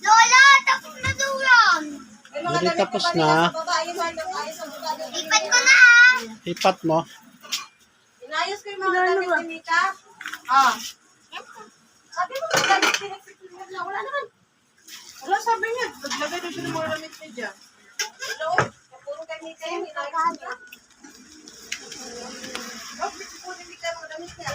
Lola, tapos na daw yan. Hindi tapos na. Ipat ko na ah. Ipat mo. Inayos ko yung mga damit ni Mika. Ah. Sabi mo, damit pinagsikilan lang. Wala naman. Wala, sabi niya. Naglagay na siya ng mga damit niya dyan. Hello? Kapuro kay Mika yan. Inayos ko na. Oh, po ni Mika mga damit niya.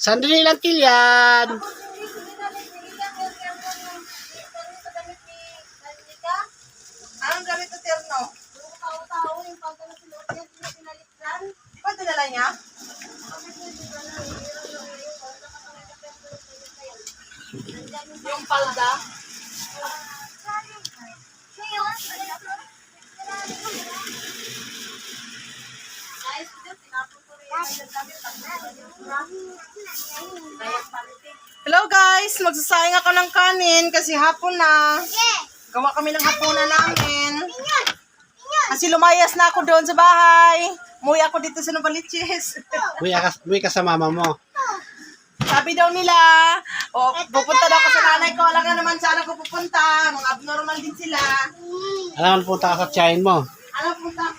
Sandali lang, Kilian. Anong gamit ito, Terno? Tao-tao, yung pagkano sinuot niya, pinalitan. Di ba dinala niya? Yung palda? Hello guys, magsasayang ako ng kanin kasi hapon na. Gawa kami ng hapunan namin. Kasi lumayas na ako doon sa bahay. Umuwi ako dito sa Novaliches. Uwi ka sa mama mo. Sabi daw nila, pupunta daw ako sa nanay ko. Alam nga naman saan ako pupunta. Mga abnormal din sila. Alam mo, punta ka sa tiyahin mo. Alam, pupunta